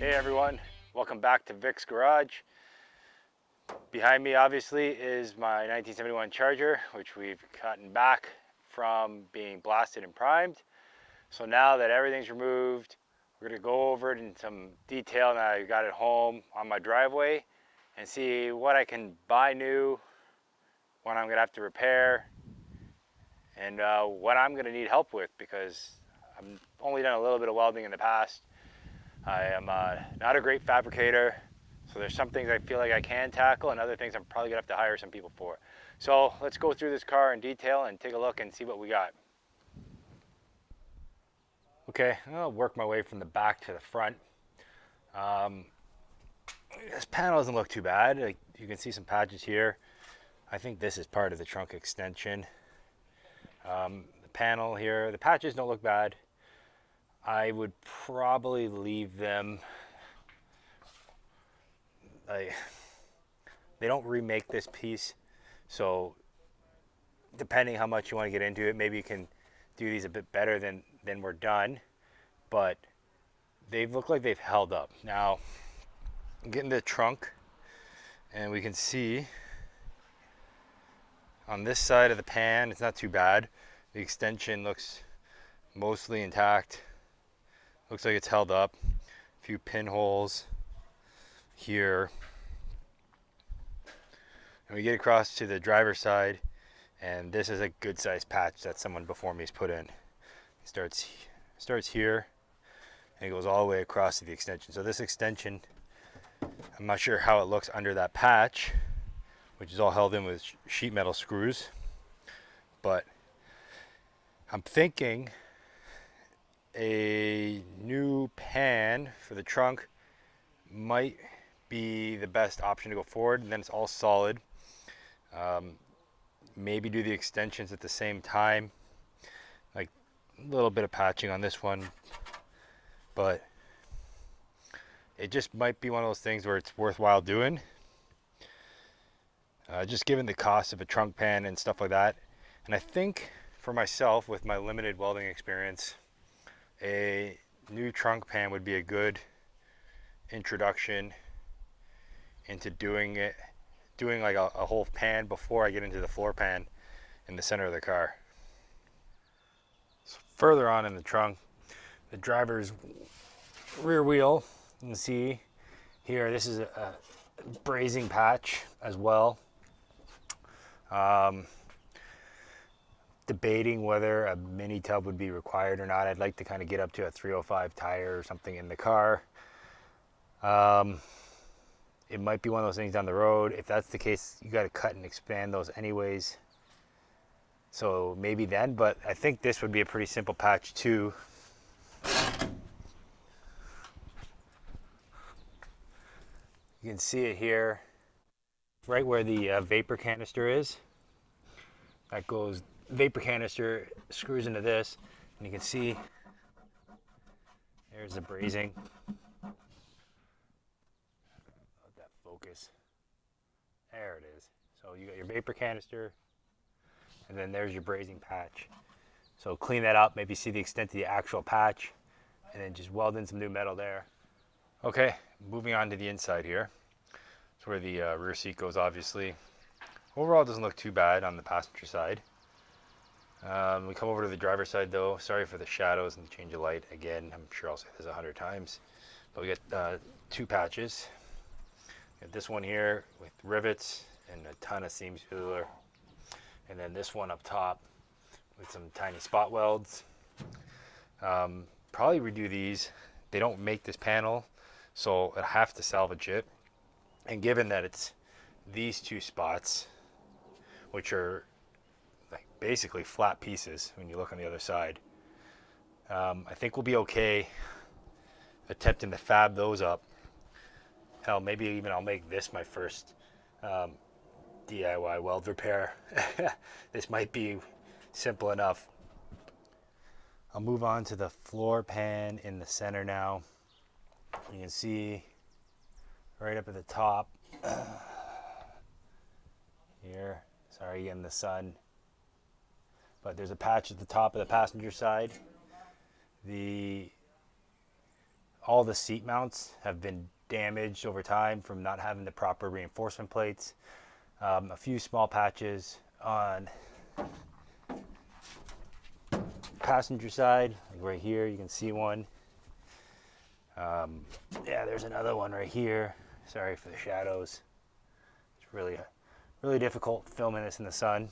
Hey everyone, welcome back to Vic's Garage. Behind me obviously is my 1971 Charger, which we've gotten back from being blasted and primed. So now that everything's removed, we're going to go over it in some detail now I got it home on my driveway and see what I can buy new, what I'm going to have to repair, and what I'm going to need help with, because I've only done a little bit of welding in the past. I am not a great fabricator, so there's some things I feel like I can tackle and other things I'm probably gonna have to hire some people for. So let's go through this car in detail and take a look and see what we got. Okay, I'll work my way from the back to the front. This panel doesn't look too bad. Like, you can see some patches here. I think this is part of the trunk extension. The panel here, the patches don't look bad. I would probably leave them. They don't remake this piece, so depending how much you want to get into it, maybe you can do these a bit better than we're done, but they look like they've held up. Now, I'm getting the trunk, and we can see on this side of the pan, it's not too bad. The extension looks mostly intact. Looks like it's held up. A few pinholes here. And we get across to the driver's side, and this is a good sized patch that someone before me has put in. It starts here and it goes all the way across to the extension. So this extension, I'm not sure how it looks under that patch, which is all held in with sheet metal screws, but I'm thinking a new pan for the trunk might be the best option to go forward, and then it's all solid. Maybe do the extensions at the same time, like a little bit of patching on this one, but it just might be one of those things where it's worthwhile doing, just given the cost of a trunk pan and stuff like that. And I think for myself, with my limited welding experience, a new trunk pan would be a good introduction into doing like a whole pan before I get into the floor pan in the center of the car. So further on in the trunk, the driver's rear wheel, you can see here, this is a brazing patch as well. Debating whether a mini tub would be required or not. I'd like to kind of get up to a 305 tire or something in the car. It might be one of those things down the road. If that's the case, you got to cut and expand those anyways. So maybe then, but I think this would be a pretty simple patch too. You can see it here, right where the vapor canister is. That goes, vapor canister screws into this, and you can see there's the brazing. Let that focus. There it is. So you got your vapor canister, and then there's your brazing patch. So clean that up, maybe see the extent of the actual patch, and then just weld in some new metal there. Okay, moving on to the inside here. That's where the rear seat goes, obviously. Overall, it doesn't look too bad on the passenger side. We come over to the driver's side though. Sorry for the shadows and the change of light. Again, I'm sure I'll say this 100 times. But we get two patches. Got this one here with rivets and a ton of seam sealer. And then this one up top with some tiny spot welds. Probably redo these. They don't make this panel, so I'll have to salvage it. And given that it's these two spots, which are like basically flat pieces when you look on the other side, I think we'll be okay attempting to fab those up. Hell, maybe even I'll make this my first DIY weld repair. This might be simple enough. I'll move on to the floor pan in the center now. You can see right up at the top here, sorry in the sun, but there's a patch at the top of the passenger side. The all the seat mounts have been damaged over time from not having the proper reinforcement plates. A few small patches on passenger side, like right here, you can see one. Yeah, there's another one right here. Sorry for the shadows. It's really difficult filming this in the sun.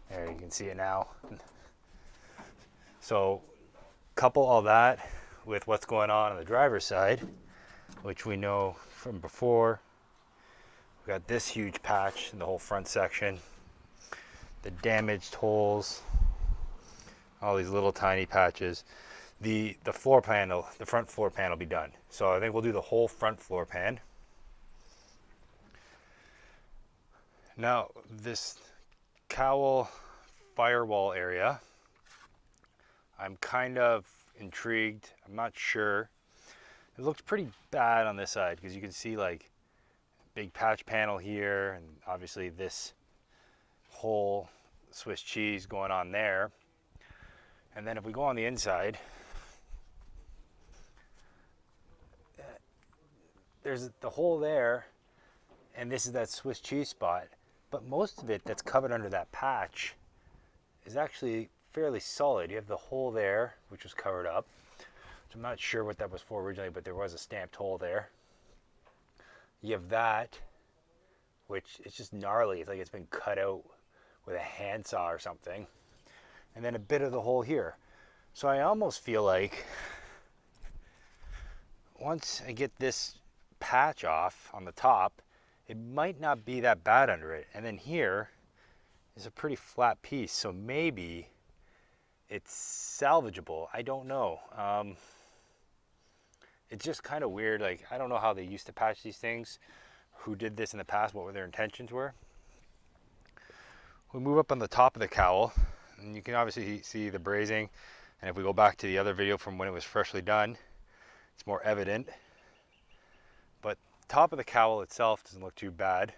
There, you can see it now. So couple all that with what's going on the driver's side, which we know from before. We got this huge patch in the whole front section, the damaged holes, all these little tiny patches. The floor panel, the front floor pan will be done. So I think we'll do the whole front floor pan. Now this cowl firewall area, I'm kind of intrigued. I'm not sure. It looks pretty bad on this side because you can see like big patch panel here, and obviously this whole Swiss cheese going on there. And then if we go on the inside, there's the hole there, and this is that Swiss cheese spot. But most of it that's covered under that patch is actually fairly solid. You have the hole there, which was covered up. So I'm not sure what that was for originally, but there was a stamped hole there. You have that, which is just gnarly. It's like it's been cut out with a handsaw or something. And then a bit of the hole here. So I almost feel like once I get this patch off on the top, it might not be that bad under it. And then here is a pretty flat piece, so maybe it's salvageable. I don't know. It's just kind of weird. Like, I don't know how they used to patch these things, who did this in the past, what their intentions were. We move up on the top of the cowl, and you can obviously see the brazing. And if we go back to the other video from when it was freshly done, it's more evident. But the top of the cowl itself doesn't look too bad.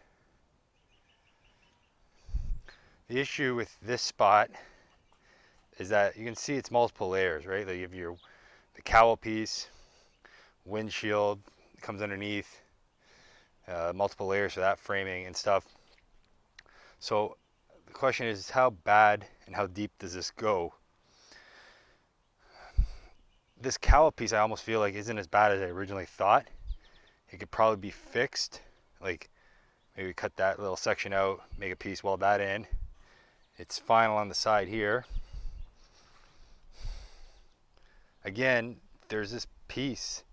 The issue with this spot is that you can see it's multiple layers, right? Like you have the cowl piece, windshield comes underneath, multiple layers for that framing and stuff. So the question is, how bad and how deep does this go? This cowl piece I almost feel like isn't as bad as I originally thought. It could probably be fixed, like maybe cut that little section out, make a piece, weld that in. It's fine on the side here. Again, there's this piece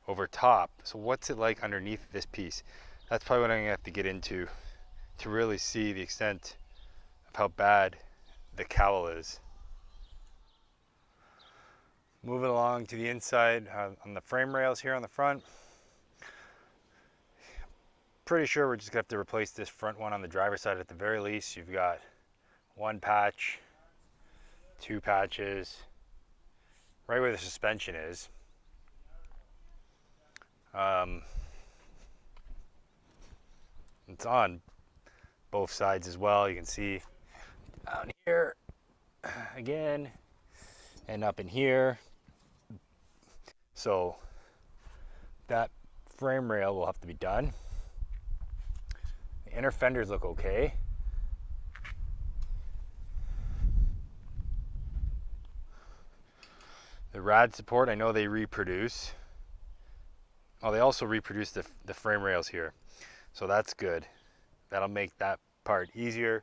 over top. So what's it like underneath this piece? That's probably what I'm gonna have to get into to really see the extent of how bad the cowl is. Moving along to the inside on the frame rails here on the front. Pretty sure we're just gonna have to replace this front one on the driver's side at the very least. You've got one patch, two patches, right where the suspension is. It's on both sides as well. You can see down here again and up in here. So that frame rail will have to be done. The inner fenders look okay. The rad support, I know they reproduce. Oh, they also reproduce the frame rails here. So that's good. That'll make that part easier.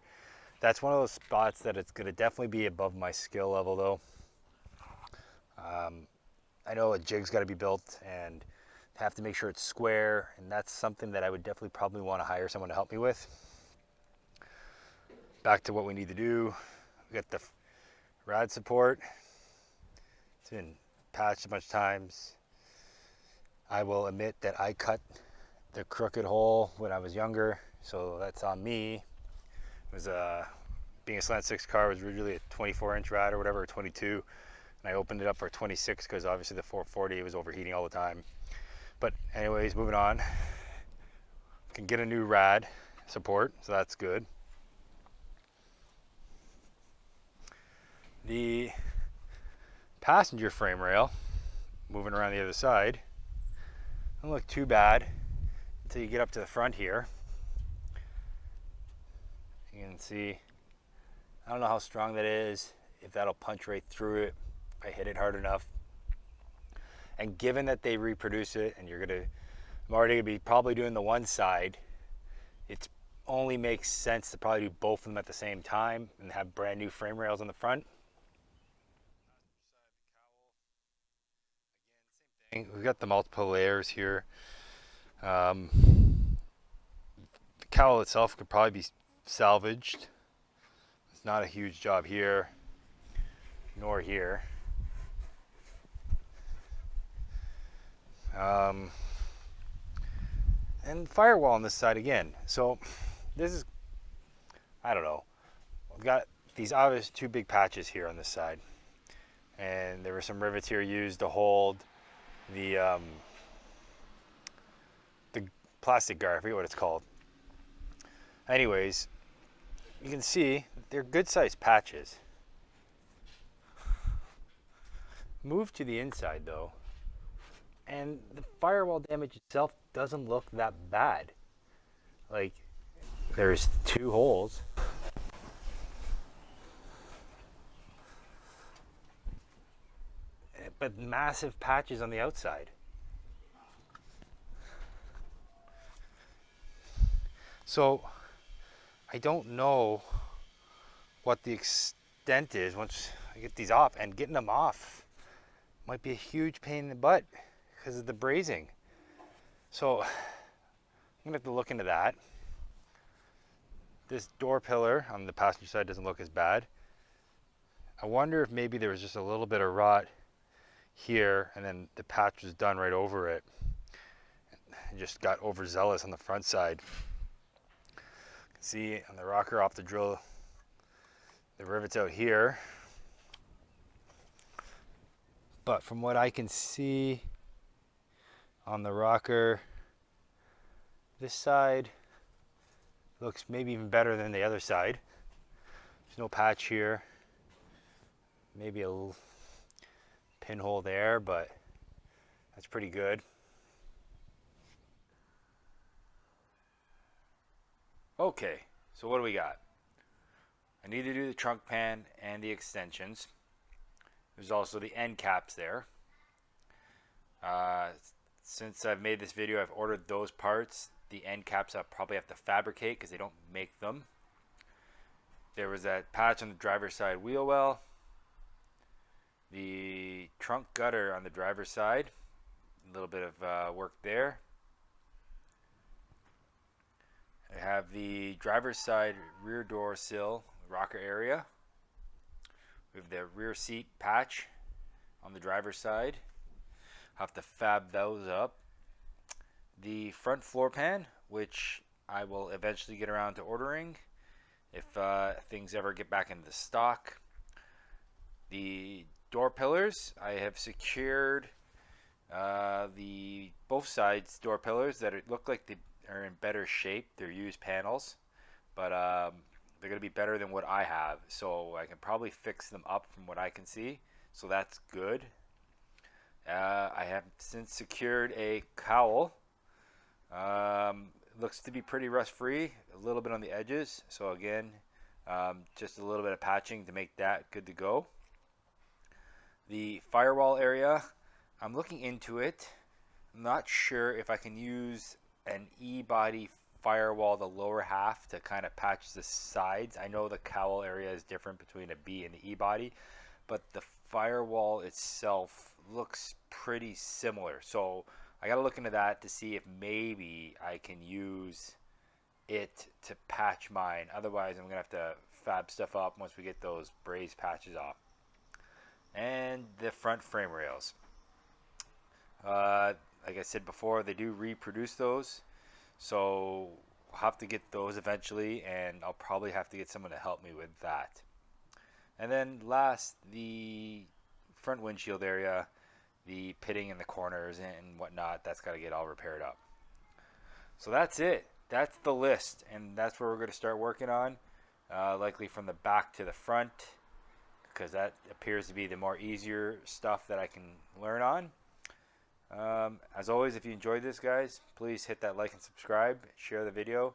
That's one of those spots that it's gonna definitely be above my skill level though. I know a jig's gotta be built and have to make sure it's square, and that's something that I would definitely probably wanna hire someone to help me with. Back to what we need to do. We got the rad support. It's been patched a bunch of times. I will admit that I cut the crooked hole when I was younger, so that's on me. It was being a slant 6 car, was originally a 24-inch rad or whatever, or 22, and I opened it up for 26 because obviously the 440 was overheating all the time. But anyways, moving on. Can get a new rad support, so that's good. The passenger frame rail moving around the other side, doesn't look too bad until you get up to the front here. You can see, I don't know how strong that is, if that'll punch right through it if I hit it hard enough. And given that they reproduce it, and I'm already gonna be probably doing the one side, it only makes sense to probably do both of them at the same time and have brand new frame rails on the front. We've got the multiple layers here. The cowl itself could probably be salvaged. It's not a huge job here, nor here. And firewall on this side again. So this is, I don't know. I've got these obvious two big patches here on this side. And there were some rivets here used to hold the plastic guard, I forget what it's called. Anyways, you can see they're good sized patches. Move to the inside though, and the firewall damage itself doesn't look that bad. Like, there's two holes. But massive patches on the outside. So I don't know what the extent is once I get these off, and getting them off might be a huge pain in the butt because of the brazing. So I'm gonna have to look into that. This door pillar on the passenger side doesn't look as bad. I wonder if maybe there was just a little bit of rot here and then the patch was done right over it and just got overzealous on the front side. You can see on the rocker, off the drill the rivets out here, but from what I can see on the rocker, this side looks maybe even better than the other side. There's no patch here, maybe a little pinhole there, but that's pretty good. Okay, so what do we got? I need to do the trunk pan and the extensions. There's also the end caps there. Since I've made this video, I've ordered those parts. The end caps I probably have to fabricate because they don't make them. There was that patch on the driver's side wheel well. The trunk gutter on the driver's side, a little bit of work there. I have the driver's side rear door sill rocker area. We have the rear seat patch on the driver's side. I'll have to fab those up. The front floor pan, which I will eventually get around to ordering if things ever get back into stock. The door pillars, I have secured the both sides door pillars that look like they are in better shape. They're used panels, but they're going to be better than what I have, so I can probably fix them up from what I can see, so that's good. I have since secured a cowl. Looks to be pretty rust free, a little bit on the edges, so again, just a little bit of patching to make that good to go. The firewall area, I'm looking into it. I'm not sure if I can use an E-body firewall, the lower half, to kind of patch the sides. I know the cowl area is different between a B and the E-body, but the firewall itself looks pretty similar. So I got to look into that to see if maybe I can use it to patch mine. Otherwise, I'm going to have to fab stuff up once we get those braze patches off. And the front frame rails. Like I said before, they do reproduce those, so I'll have to get those eventually, and I'll probably have to get someone to help me with that. And then last, the front windshield area, the pitting in the corners and whatnot, that's got to get all repaired up. So that's it. That's the list, and that's where we're going to start working on, likely from the back to the front, because that appears to be the more easier stuff that I can learn on. As always, if you enjoyed this, guys, please hit that like and subscribe, share the video,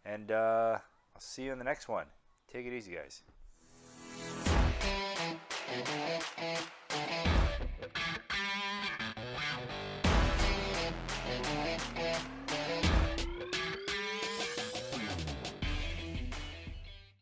and I'll see you in the next one. Take it easy, guys.